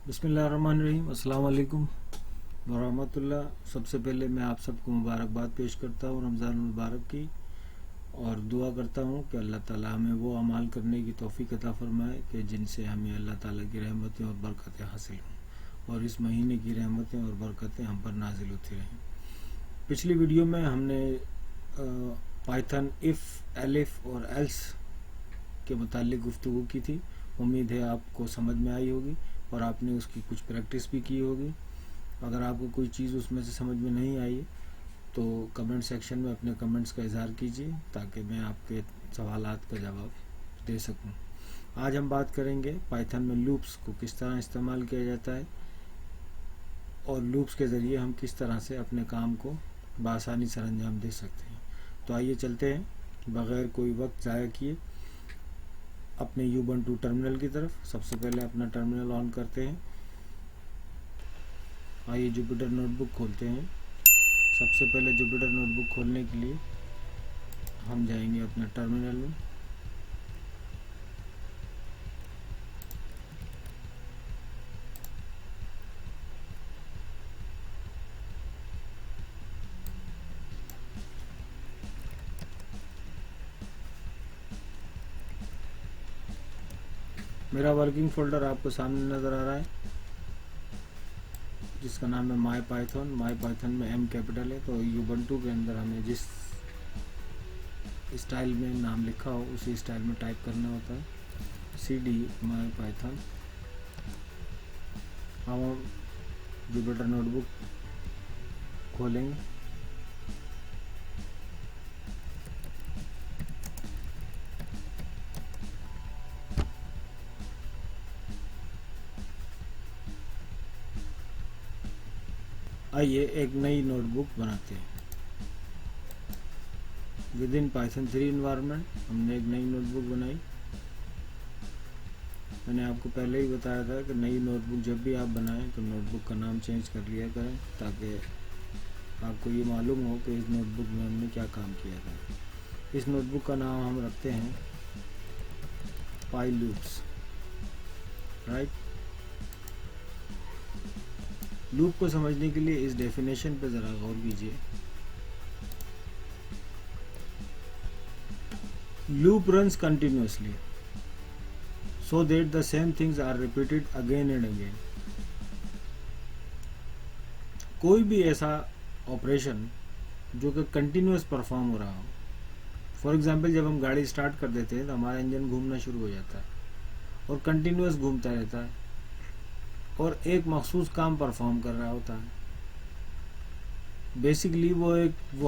बिस्मिल्लाहिर्रहमानिर्रहीम, अस्सलाम वालेकुम वरहमतुल्लाह। सबसे पहले मैं आप सबको मुबारकबाद पेश करता हूँ रमज़ान मुबारक की, और दुआ करता हूँ कि अल्लाह ताला हमें वो अमाल करने की तौफीक अता फरमाए कि जिनसे हमें अल्लाह ताला की रहमतें और बरकतें हासिल हों, और इस महीने की रहमतें और बरकतें हम पर नाजिल होती रहें। पिछली वीडियो में हमने पाइथन इफ़, एलिफ और एल्स के मुतालिक गुफ्तगू की थी। उम्मीद है आपको समझ में आई होगी और आपने उसकी कुछ प्रैक्टिस भी की होगी। अगर आपको कोई चीज़ उसमें से समझ में नहीं आई तो कमेंट सेक्शन में अपने कमेंट्स का इजहार कीजिए ताकि मैं आपके सवालात का जवाब दे सकूं। आज हम बात करेंगे पाइथन में लूप्स को किस तरह इस्तेमाल किया जाता है और लूप्स के ज़रिए हम किस तरह से अपने काम को बआसानी सर अंजाम दे सकते हैं। तो आइए चलते हैं बग़ैर कोई वक्त ज़ाया किए अपने यूबंटू टर्मिनल की तरफ। सबसे पहले अपना टर्मिनल ऑन करते हैं। आइए जुपिटर नोटबुक खोलते हैं। सबसे पहले जुपिटर नोटबुक खोलने के लिए हम जाएंगे अपने टर्मिनल में। मेरा वर्किंग फोल्डर आपको सामने नज़र आ रहा है जिसका नाम है माई पाइथन। माई पाइथन में एम कैपिटल है, तो यूबंटू के अंदर हमें जिस स्टाइल में नाम लिखा हो उसी स्टाइल में टाइप करना होता है, cd माई पाइथन। हम जुपिटर नोटबुक खोलेंगे। आइए एक नई नोटबुक बनाते हैं। विद इन पाइथन 3 इन्वायरमेंट हमने एक नई नोटबुक बनाई। मैंने आपको पहले ही बताया था कि नई नोटबुक जब भी आप बनाएं तो नोटबुक का नाम चेंज कर लिया करें ताकि आपको ये मालूम हो कि इस नोटबुक में हमने क्या काम किया था। इस नोटबुक का नाम हम रखते हैं पाई लूप्स, राइट। लूप को समझने के लिए इस डेफिनेशन पे ज़रा गौर कीजिए। Loop runs continuously so that the same things are repeated again and again। कोई भी ऐसा ऑपरेशन जो कि कंटिन्यूस परफॉर्म हो रहा हो। फॉर एग्जांपल जब हम गाड़ी स्टार्ट कर देते हैं तो हमारा इंजन घूमना शुरू हो जाता है और कंटिन्यूस घूमता रहता है और एक मखसूस काम परफॉर्म कर रहा होता है। बेसिकली वो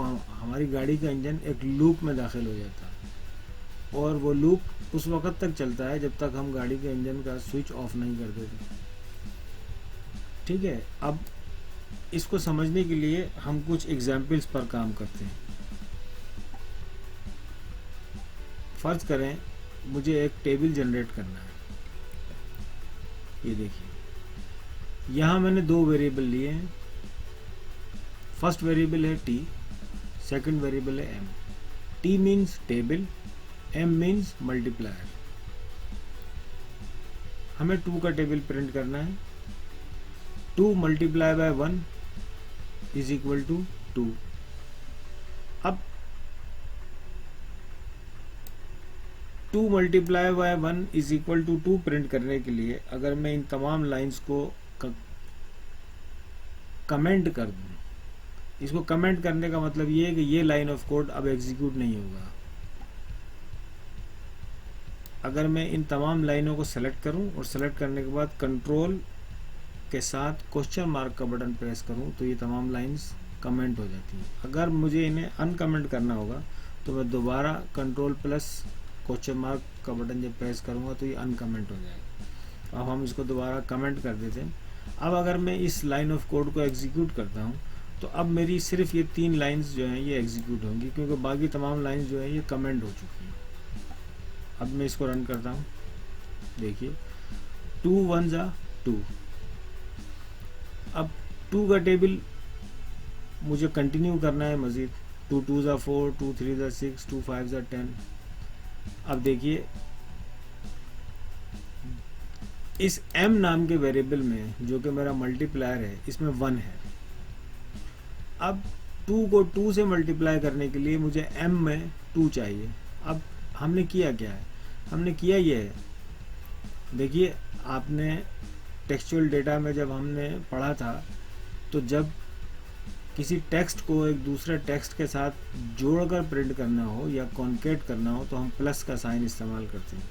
हमारी गाड़ी का इंजन एक लूप में दाखिल हो जाता है और वो लूप उस वक़्त तक चलता है जब तक हम गाड़ी के इंजन का स्विच ऑफ नहीं कर देते। ठीक है, अब इसको समझने के लिए हम कुछ एग्जाम्पल्स पर काम करते हैं। फर्ज करें मुझे एक टेबल जनरेट करना है। ये देखिए, यहाँ मैंने दो वेरिएबल लिए हैं। फर्स्ट वेरिएबल है टी, सेकंड वेरिएबल है M. T means table, m means multiplier. हमें 2 का टेबल प्रिंट करना है। 2 multiply by 1 is equal to 2। अब 2 multiply by 1 is equal to 2 print करने के लिए अगर मैं इन तमाम लाइंस को कमेंट कर दूं, इसको कमेंट करने का मतलब ये है कि ये लाइन ऑफ कोड अब एग्जीक्यूट नहीं होगा। अगर मैं इन तमाम लाइनों को सेलेक्ट करूं और सेलेक्ट करने के बाद कंट्रोल के साथ क्वेश्चन मार्क का बटन प्रेस करूं तो ये तमाम लाइंस कमेंट हो जाती हैं। अगर मुझे इन्हें अनकमेंट करना होगा तो मैं दोबारा कंट्रोल प्लस क्वेश्चन मार्क का बटन जब प्रेस करूंगा तो ये अनकमेंट हो जाएगा। अब हम इसको दोबारा कमेंट कर देते हैं। अब अगर मैं इस लाइन ऑफ कोड को एग्जीक्यूट करता हूँ तो अब मेरी सिर्फ ये 3 लाइन्स जो हैं ये एग्जीक्यूट होंगी क्योंकि बाकी तमाम लाइन्स जो हैं ये कमेंट हो चुकी हैं। अब मैं इसको रन करता हूँ। देखिए 2 1 जा 2। अब 2 का टेबल मुझे कंटिन्यू करना है मज़ीद। 2 2 जा 4, 2 3 जा 6, 2 5 जा 10। अब देखिए इस m नाम के वेरिएबल में जो कि मेरा मल्टीप्लायर है, इसमें 1 है। अब 2 को 2 से मल्टीप्लाई करने के लिए मुझे m में 2 चाहिए। अब हमने किया क्या है, हमने किया ये है, देखिए आपने टेक्सचुअल डेटा में जब हमने पढ़ा था, तो जब किसी टेक्स्ट को एक दूसरे टेक्स्ट के साथ जोड़कर प्रिंट करना हो या कॉन्केट करना हो तो हम प्लस का साइन इस्तेमाल करते हैं।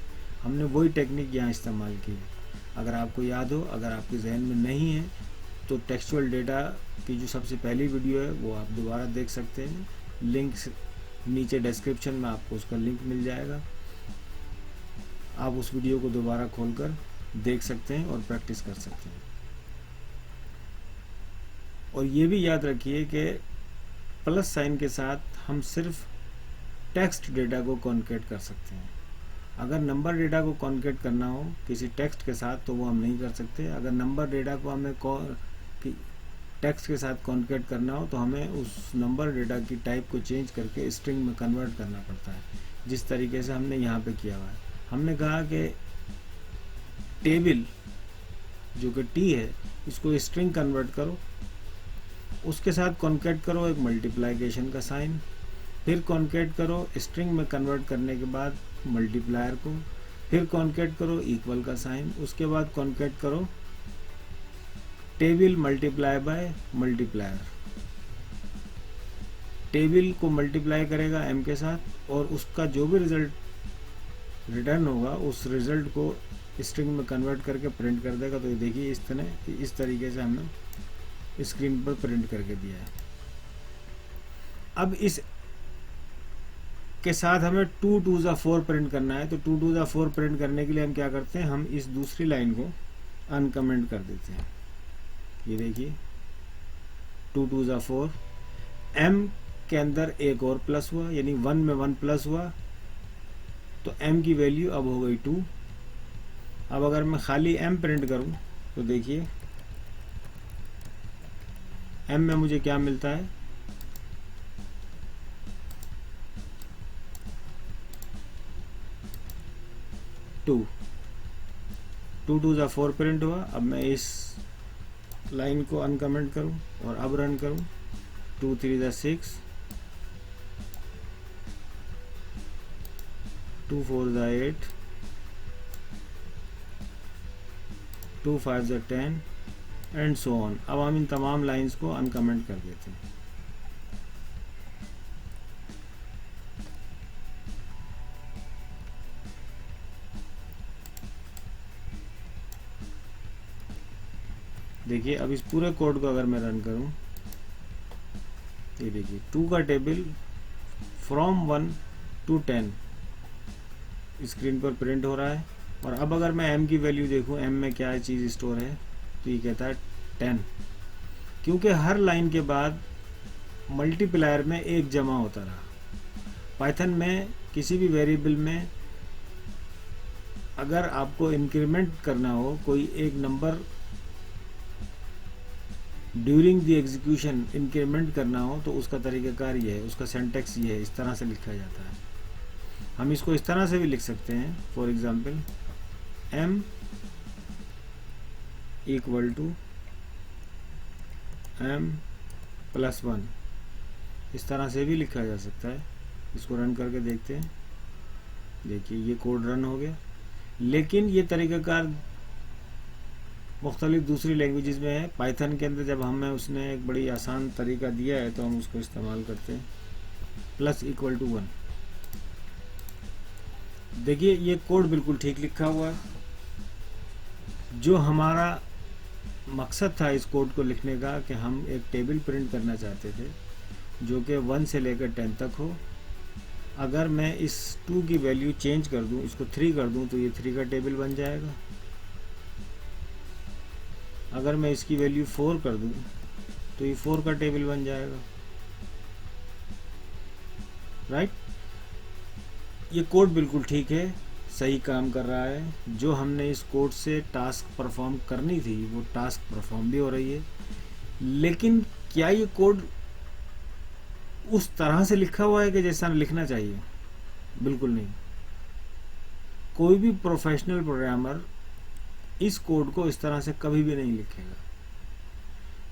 हमने वही टेक्निक यहाँ इस्तेमाल की है। अगर आपको याद हो, अगर आपके जहन में नहीं है तो टेक्सचुअल डेटा की जो सबसे पहली वीडियो है वो आप दोबारा देख सकते हैं। लिंक नीचे डिस्क्रिप्शन में आपको उसका लिंक मिल जाएगा, आप उस वीडियो को दोबारा खोलकर देख सकते हैं और प्रैक्टिस कर सकते हैं। और ये भी याद रखिए कि प्लस साइन के साथ हम सिर्फ टेक्स्ट डेटा को कॉन्केट कर सकते हैं। अगर नंबर डेटा को कॉन्केट करना हो किसी टेक्स्ट के साथ तो वो हम नहीं कर सकते। अगर नंबर डेटा को हमें टेक्स्ट के साथ कॉन्केट करना हो तो हमें उस नंबर डेटा की टाइप को चेंज करके स्ट्रिंग में कन्वर्ट करना पड़ता है, जिस तरीके से हमने यहाँ पे किया हुआ है। हमने कहा कि टेबल जो कि टी है, इसको स्ट्रिंग कन्वर्ट करो, उसके साथ कॉन्केट करो एक मल्टीप्लिकेशन का साइन, फिर कॉन्केट करो स्ट्रिंग में कन्वर्ट करने के बाद मल्टीप्लायर को, फिर कॉन्केट करो इक्वल का साइन, उसके बाद कॉन्केट करो table multiply by multiplier. Table को मल्टीप्लाई करेगा m के साथ और उसका जो भी रिजल्ट रिटर्न होगा उस रिजल्ट को स्ट्रिंग में कन्वर्ट करके प्रिंट कर देगा। तो ये देखिए इस तरीके से हमने स्क्रीन पर प्रिंट करके दिया है। अब इस के साथ हमें 2 2 जा 4 प्रिंट करना है, तो 2 2 जा 4 प्रिंट करने के लिए हम क्या करते हैं, हम इस दूसरी लाइन को अनकमेंट कर देते हैं। ये देखिए 2 2 जा 4, m के अंदर एक और प्लस हुआ, यानी 1 में 1 प्लस हुआ, तो m की वैल्यू अब हो गई 2। अब अगर मैं खाली m प्रिंट करूं तो देखिए m में मुझे क्या मिलता है, 2 2 2 जा 4 प्रिंट हुआ। अब मैं इस लाइन को अनकमेंट करूं और अब रन करूं, 2 3 जा 6, 2 4 जा 8, 2 5 जा 10 एंड सो ऑन। अब हम इन तमाम लाइंस को अनकमेंट कर देते हैं। देखिए अब इस पूरे कोड को अगर मैं रन करूं, ये देखिए 2 का टेबल फ्रॉम 1 to 10 स्क्रीन पर प्रिंट हो रहा है। और अब अगर मैं m की वैल्यू देखूं, m में क्या चीज़ स्टोर है, तो ये कहता है 10, क्योंकि हर लाइन के बाद मल्टीप्लायर में एक जमा होता रहा। पाइथन में किसी भी वेरिएबल में अगर आपको इंक्रीमेंट करना हो, कोई एक number during the execution increment करना हो, तो उसका तरीक़ाकार ये है, उसका सिंटैक्स ये है, इस तरह से लिखा जाता है। हम इसको इस तरह से भी लिख सकते हैं, for example m equal to m plus 1, इस तरह से भी लिखा जा सकता है। इसको रन करके देखते हैं, देखिए ये कोड रन हो गया। लेकिन ये तरीक़ाकार मुख्तलिफ दूसरी लैंग्वेजेस में है। पाइथन के अंदर जब हमें उसने एक बड़ी आसान तरीका दिया है तो हम उसको इस्तेमाल करते हैं, प्लस इक्वल टू 1। देखिए ये कोड बिल्कुल ठीक लिखा हुआ है। जो हमारा मकसद था इस कोड को लिखने का कि हम एक टेबल प्रिंट करना चाहते थे जो कि 1 से लेकर 10 तक हो। अगर मैं इस 2 की वैल्यू चेंज कर दूं, इसको 3 कर दूं, तो ये 3 का टेबल बन जाएगा। अगर मैं इसकी वैल्यू 4 कर दूं तो ये 4 का टेबल बन जाएगा, राइट। ये कोड बिल्कुल ठीक है, सही काम कर रहा है। जो हमने इस कोड से टास्क परफॉर्म करनी थी वो टास्क परफॉर्म भी हो रही है। लेकिन क्या ये कोड उस तरह से लिखा हुआ है कि जैसा लिखना चाहिए? बिल्कुल नहीं। कोई भी प्रोफेशनल प्रोग्रामर इस कोड को इस तरह से कभी भी नहीं लिखेगा।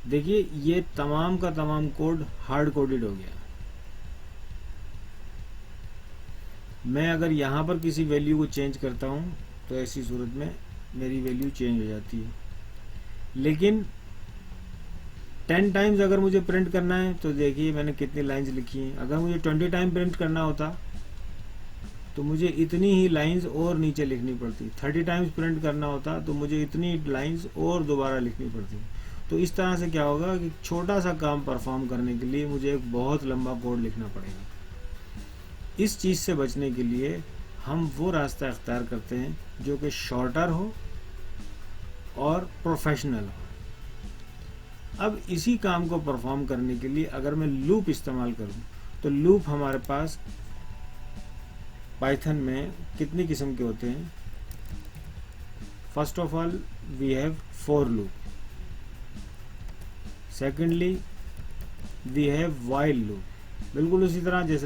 देखिए ये तमाम का तमाम कोड हार्ड कोडेड हो गया। मैं अगर यहाँ पर किसी वैल्यू को चेंज करता हूँ तो ऐसी सूरत में मेरी वैल्यू चेंज हो जाती है। लेकिन 10 टाइम्स अगर मुझे प्रिंट करना है तो देखिए मैंने कितनी लाइंस लिखी हैं। अगर मुझे 20 टाइम प्रिंट करना होता तो मुझे इतनी ही लाइंस और नीचे लिखनी पड़ती। 30 टाइम्स प्रिंट करना होता तो मुझे इतनी लाइंस और दोबारा लिखनी पड़ती। तो इस तरह से क्या होगा कि छोटा सा काम परफॉर्म करने के लिए मुझे एक बहुत लंबा कोड लिखना पड़ेगा। इस चीज़ से बचने के लिए हम वो रास्ता अख्तियार करते हैं जो कि शॉर्टर हो और प्रोफेशनल हो। अब इसी काम को परफॉर्म करने के लिए अगर मैं लूप इस्तेमाल करूं तो लूप हमारे पास पाइथन में कितनी किस्म के होते हैं। First of all we have for loop, secondly we have while loop, बिल्कुल उसी तरह जिस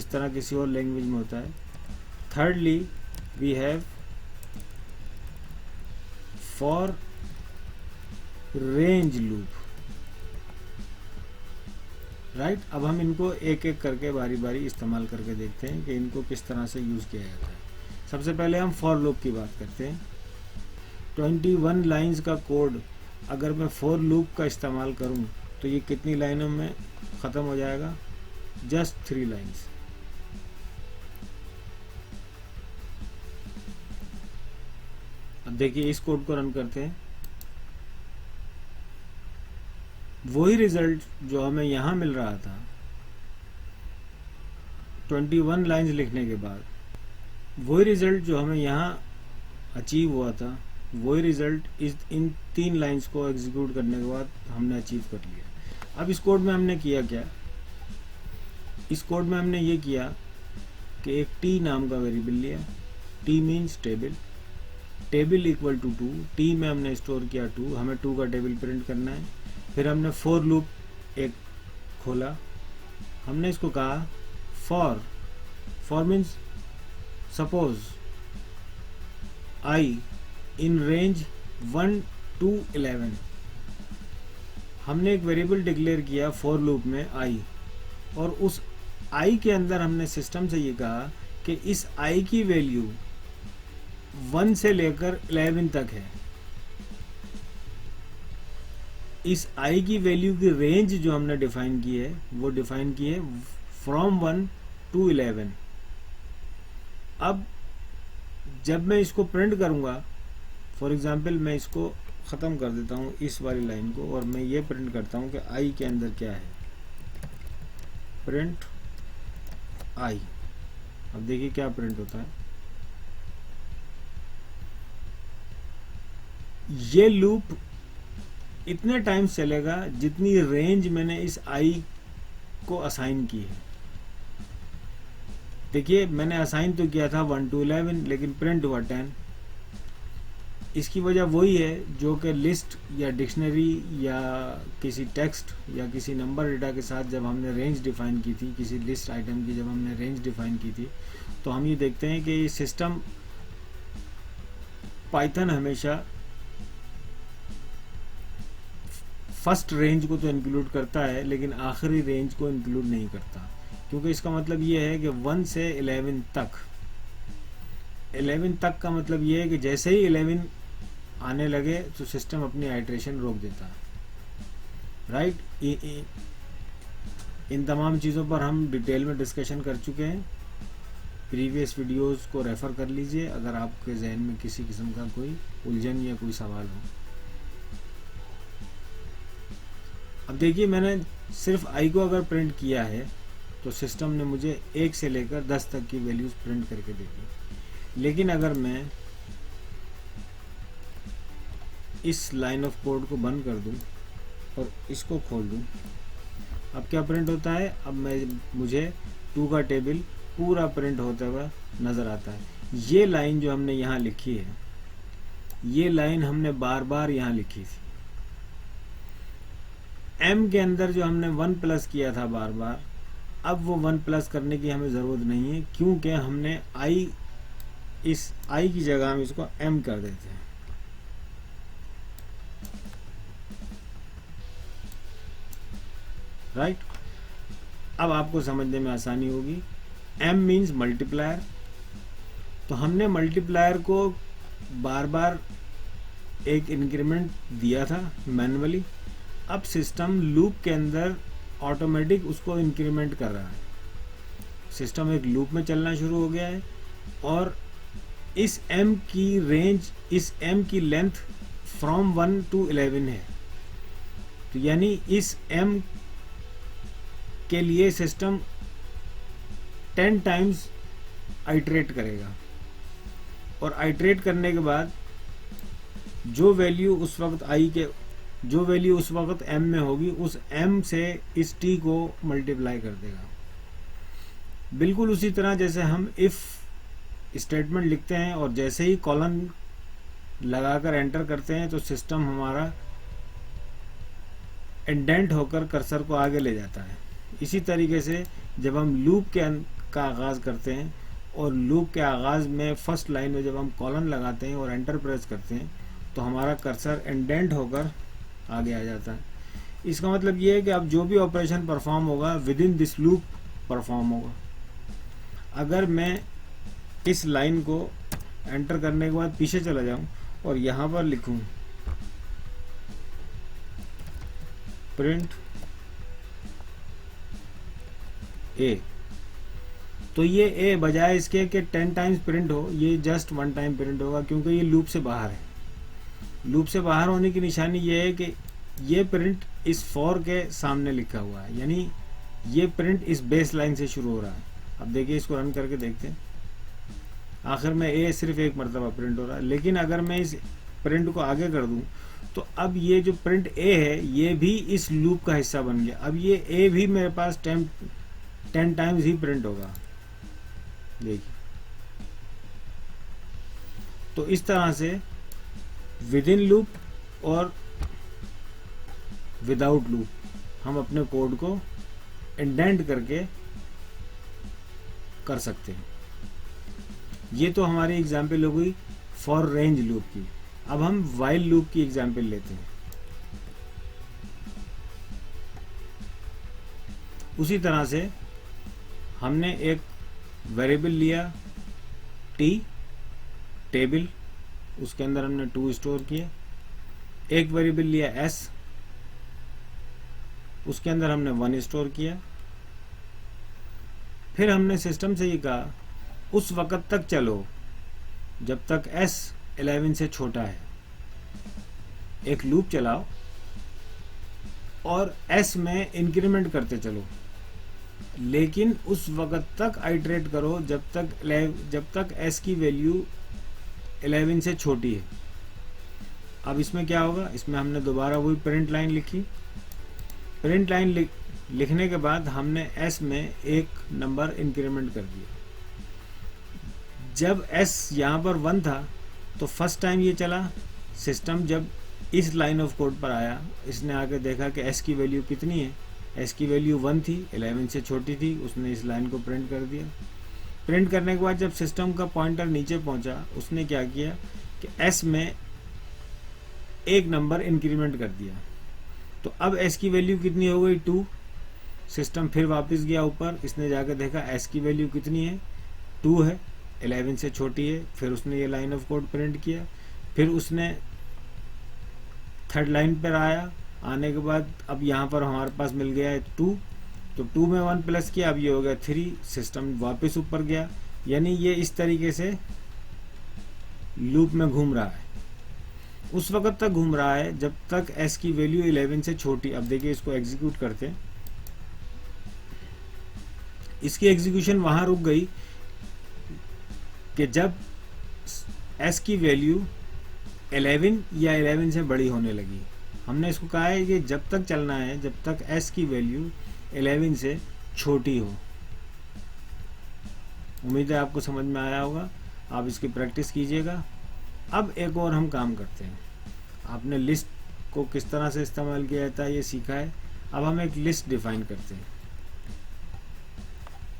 तरह किसी और लैंग्वेज में होता है। Thirdly we have for range loop, right. अब हम इनको एक एक करके बारी बारी इस्तेमाल करके देखते हैं कि इनको किस तरह से यूज़ किया जाता है। सबसे पहले हम फॉर लूप की बात करते हैं। 21 लाइंस का कोड अगर मैं फॉर लूप का इस्तेमाल करूं तो ये कितनी लाइनों में ख़त्म हो जाएगा? Just 3 lines. अब देखिए इस कोड को रन करते हैं। वही रिजल्ट जो हमें यहाँ मिल रहा था 21 लाइंस लिखने के बाद, वही रिजल्ट जो हमें यहाँ अचीव हुआ था, वही रिजल्ट इन 3 लाइंस को एग्जीक्यूट करने के बाद हमने अचीव कर लिया। अब इस कोड में हमने किया क्या? इस कोड में हमने ये किया कि एक टी नाम का वेरिएबल लिया। T means table, table equal to 2, T में हमने स्टोर किया 2, हमें 2 का टेबल प्रिंट करना है। फिर हमने फॉर लूप एक खोला, हमने इसको कहा for means suppose I in range 1 to 11। हमने एक वेरिएबल डिक्लेयर किया फॉर लूप में आई, और उस आई के अंदर हमने सिस्टम से ये कहा कि इस आई की वैल्यू 1 से लेकर 11 तक है। इस आई की वैल्यू की रेंज जो हमने डिफाइन की है वो डिफाइन की है फ्रॉम 1 to 11। अब जब मैं इसको प्रिंट करूंगा, फॉर एग्जांपल मैं इसको ख़त्म कर देता हूँ इस वाली लाइन को, और मैं ये प्रिंट करता हूँ कि आई के अंदर क्या है, प्रिंट आई। अब देखिए क्या प्रिंट होता है। ये लूप इतने टाइम चलेगा जितनी रेंज मैंने इस आई को असाइन की है। देखिए मैंने असाइन तो किया था 1 to 11, लेकिन प्रिंट हुआ 10। इसकी वजह वही है जो कि लिस्ट या डिक्शनरी या किसी टेक्स्ट या किसी नंबर डेटा के साथ जब हमने रेंज डिफाइन की थी, किसी लिस्ट आइटम की जब हमने रेंज डिफाइन की थी, तो हम ये देखते हैं कि सिस्टम पाइथन हमेशा फर्स्ट रेंज को तो इंक्लूड करता है लेकिन आखिरी रेंज को इंक्लूड नहीं करता, क्योंकि इसका मतलब ये है कि 1 से 11 तक, 11 तक का मतलब ये है कि जैसे ही 11 आने लगे तो सिस्टम अपनी आइट्रेशन रोक देता है, राइट। इन तमाम चीज़ों पर हम डिटेल में डिस्कशन कर चुके हैं। प्रीवियस वीडियोस को रेफ़र कर लीजिए अगर आपके जहन में किसी किस्म का कोई उलझन या कोई सवाल हो। अब देखिए मैंने सिर्फ आई को अगर प्रिंट किया है तो सिस्टम ने मुझे 1 से लेकर 10 तक की वैल्यूज प्रिंट करके दे दी। लेकिन अगर मैं इस लाइन ऑफ कोड को बंद कर दूं और इसको खोल दूं, अब क्या प्रिंट होता है? अब मुझे 2 का टेबल पूरा प्रिंट होता हुआ नज़र आता है। ये लाइन जो हमने यहाँ लिखी है, ये लाइन हमने बार बार यहाँ लिखी थी। m के अंदर जो हमने 1 प्लस किया था बार बार, अब वो 1 प्लस करने की हमें ज़रूरत नहीं है, क्योंकि हमने i इस आई की जगह हम इसको एम कर देते हैं। राइट, अब आपको समझने में आसानी होगी। एम मीन्स मल्टीप्लायर, तो हमने मल्टीप्लायर को बार बार एक इंक्रीमेंट दिया था मैन्युअली, अब सिस्टम लूप के अंदर ऑटोमेटिक उसको इंक्रीमेंट कर रहा है। सिस्टम एक लूप में चलना शुरू हो गया है और इस m की रेंज, इस m की लेंथ फ्रॉम 1 to 11 है। तो यानी इस m के लिए सिस्टम 10 टाइम्स आइटरेट करेगा और आइटरेट करने के बाद जो वैल्यू उस वक्त m में होगी उस m से इस t को मल्टीप्लाई कर देगा। बिल्कुल उसी तरह जैसे हम इफ स्टेटमेंट लिखते हैं और जैसे ही कॉलन लगाकर एंटर करते हैं तो सिस्टम हमारा इंडेंट होकर कर्सर को आगे ले जाता है। इसी तरीके से जब हम लूप का आगाज़ करते हैं और लूप के आगाज़ में फर्स्ट लाइन में जब हम कॉलन लगाते हैं और एंटर प्रेस करते हैं तो हमारा कर्सर इंडेंट होकर आगे आ जाता है। इसका मतलब ये है कि अब जो भी ऑपरेशन परफॉर्म होगा with in this loop perform होगा। अगर मैं इस लाइन को एंटर करने के बाद पीछे चला जाऊं और यहाँ पर लिखूं प्रिंट ए, तो ये ए बजाय इसके कि 10 टाइम्स प्रिंट हो, ये जस्ट 1 टाइम प्रिंट होगा क्योंकि ये लूप से बाहर है। लूप से बाहर होने की निशानी ये है कि ये प्रिंट इस फॉर के सामने लिखा हुआ है, यानी ये प्रिंट इस बेस लाइन से शुरू हो रहा है। अब देखिए, इसको रन करके देखते हैं। आखिर में ए सिर्फ एक मरतबा प्रिंट हो रहा है, लेकिन अगर मैं इस प्रिंट को आगे कर दूं तो अब ये जो प्रिंट ए है ये भी इस लूप का हिस्सा बन गया। अब ये ए भी मेरे पास 10 टाइम्स ही प्रिंट होगा। देखिए, तो इस तरह से विद इन लूप और विदाउट लूप हम अपने कोड को इंडेंट करके कर सकते हैं। ये तो हमारी एग्जाम्पल हो गई फॉर रेंज लूप की। अब हम वाइल लूप की एग्जाम्पल लेते हैं। उसी तरह से हमने एक वेरिएबल लिया t टेबल, उसके अंदर हमने 2 स्टोर किए। एक वेरिएबल लिया s, उसके अंदर हमने 1 स्टोर किया। फिर हमने सिस्टम से ये कहा उस वक्त तक चलो जब तक s 11 से छोटा है। एक लूप चलाओ और s में इंक्रीमेंट करते चलो, लेकिन उस वक्त तक आइटरेट करो जब तक s की वैल्यू 11 से छोटी है। अब इसमें क्या होगा, इसमें हमने दोबारा वही प्रिंट लाइन लिखी। प्रिंट लाइन लिखने के बाद हमने s में एक नंबर इंक्रीमेंट कर दिया। जब s यहाँ पर 1 था तो फर्स्ट टाइम ये चला। सिस्टम जब इस लाइन ऑफ कोड पर आया, इसने आके देखा कि s की वैल्यू कितनी है। s की वैल्यू 1 थी, 11 से छोटी थी। उसने इस लाइन को प्रिंट कर दिया। प्रिंट करने के बाद जब सिस्टम का पॉइंटर नीचे पहुंचा, उसने क्या किया कि s में एक नंबर इंक्रीमेंट कर दिया। तो अब s की वैल्यू कितनी हो गई, 2। सिस्टम फिर वापस गया ऊपर, इसने जाकर देखा s की वैल्यू कितनी है, 2 है, 11 से छोटी है। फिर उसने ये लाइन ऑफ कोड प्रिंट किया। फिर उसने थर्ड लाइन पर आया। आने के बाद अब यहाँ पर हमारे पास मिल गया है 2, तो 2 में 1 प्लस किया, अब ये हो गया 3। सिस्टम वापस ऊपर गया। यानी ये इस तरीके से लूप में घूम रहा है। उस वक्त तक घूम रहा है जब तक s की वैल्यू 11 से छोटी। अब देखिए, इसको एग्जीक्यूट करते हैं। इसकी एग्जीक्यूशन वहां रुक गई कि जब s की वैल्यू 11 या 11 से बड़ी होने लगी। हमने इसको कहा है कि जब तक चलना है जब तक s की वैल्यू 11 से छोटी हो। उम्मीद है आपको समझ में आया होगा। आप इसकी प्रैक्टिस कीजिएगा। अब एक और हम काम करते हैं। आपने लिस्ट को किस तरह से इस्तेमाल किया जाता है ये सीखा है। अब हम एक लिस्ट डिफाइन करते हैं।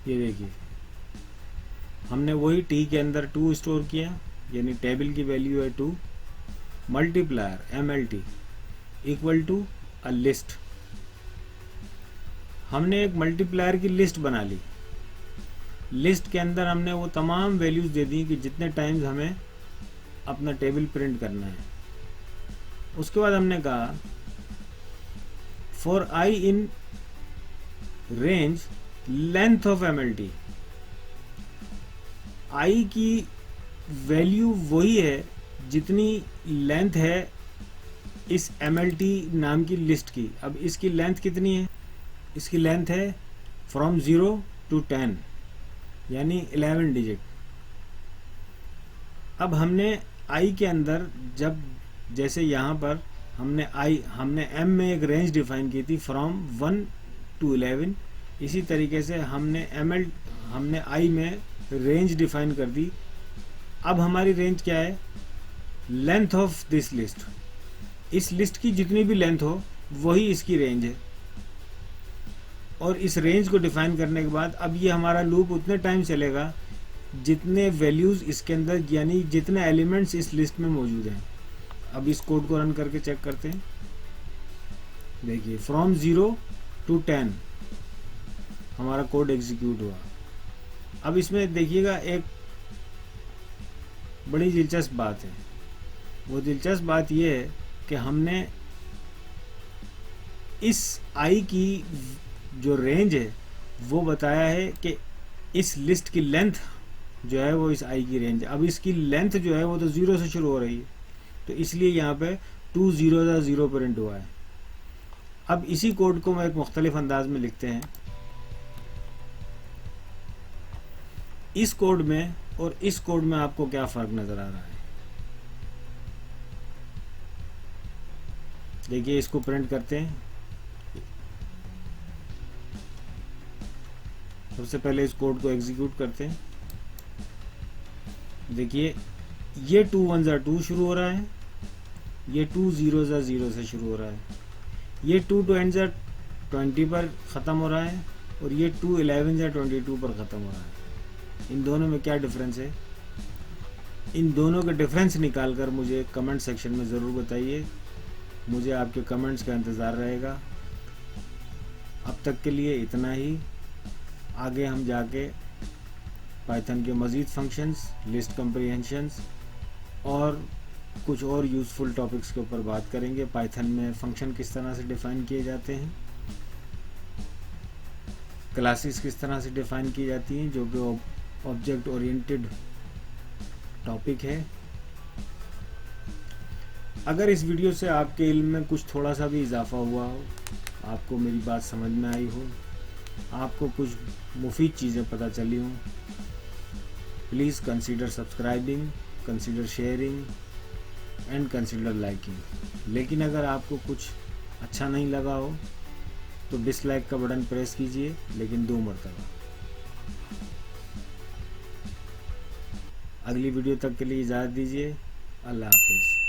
ये देखिए, हमने वही टी के अंदर 2 स्टोर किया, यानी टेबल की वैल्यू है 2, multiplier MLT equal to a list. हमने एक मल्टीप्लायर की लिस्ट बना ली। लिस्ट के अंदर हमने वो तमाम वैल्यूज दे दी कि जितने टाइम्स हमें अपना टेबल प्रिंट करना है। उसके बाद हमने कहा for I in range length of MLT, आई की वैल्यू वही है जितनी लेंथ है इस MLT नाम की लिस्ट की। अब इसकी लेंथ कितनी है? इसकी लेंथ है फ्रॉम 0 to 10, यानी 11 डिजिट। अब हमने आई के अंदर जब जैसे यहाँ पर हमने M में एक रेंज डिफाइन की थी फ्रॉम 1 to 11, इसी तरीके से हमने आई में रेंज डिफाइन कर दी। अब हमारी रेंज क्या है? Length of this list. इस लिस्ट की जितनी भी लेंथ हो वही इसकी रेंज है। और इस रेंज को डिफाइन करने के बाद अब ये हमारा लूप उतने टाइम चलेगा जितने वैल्यूज इसके अंदर, यानी जितने एलिमेंट्स इस लिस्ट में मौजूद हैं। अब इस कोड को रन करके चेक करते हैं। देखिए फ्रॉम 0 to 10 हमारा कोड एग्जीक्यूट हुआ। अब इसमें देखिएगा एक बड़ी दिलचस्प बात है। वो दिलचस्प बात यह है कि हमने इस आई की जो रेंज है वो बताया है कि इस लिस्ट की लेंथ जो है वो इस आई की रेंज है। अब इसकी लेंथ जो है वो तो 0 से शुरू हो रही है, तो इसलिए यहाँ पे 2 0 प्रिंट हुआ है। अब इसी कोड को मैं एक मुख्तलिफ अंदाज में लिखते हैं। इस कोड में और इस कोड में आपको क्या फ़र्क नज़र आ रहा है? देखिए इसको प्रिंट करते हैं। सबसे पहले इस कोड को एग्जीक्यूट करते हैं। देखिए ये 2 1 2 शुरू हो रहा है, ये 2 0 0 से शुरू हो रहा है, ये 2 2 20 पर ख़त्म हो रहा है, और ये 2 11 22 पर ख़त्म हो रहा है। इन दोनों में क्या डिफरेंस है? इन दोनों के डिफरेंस निकालकर मुझे कमेंट सेक्शन में ज़रूर बताइए। मुझे आपके कमेंट्स का इंतज़ार रहेगा। अब तक के लिए इतना ही। आगे हम जाके पाइथन के मज़ीद फंक्शंस, लिस्ट कम्प्रीहेंशंस और कुछ और यूज़फुल टॉपिक्स के ऊपर बात करेंगे। पाइथन में फंक्शन किस तरह से डिफ़ाइन किए जाते हैं, क्लासेस किस तरह से डिफ़ाइन की जाती हैं, जो कि ऑब्जेक्ट ओरिएंटेड टॉपिक है। अगर इस वीडियो से आपके इल्म में कुछ थोड़ा सा भी इजाफा हुआ हो, आपको मेरी बात समझ में आई हो, आपको कुछ मुफीद चीज़ें पता चली हों, please consider subscribing, consider sharing and consider liking. लेकिन अगर आपको कुछ अच्छा नहीं लगा हो तो डिसलाइक का बटन प्रेस कीजिए, लेकिन 2 मरतबा। अगली वीडियो तक के लिए इजाज़त दीजिए। अल्लाह हाफिज़।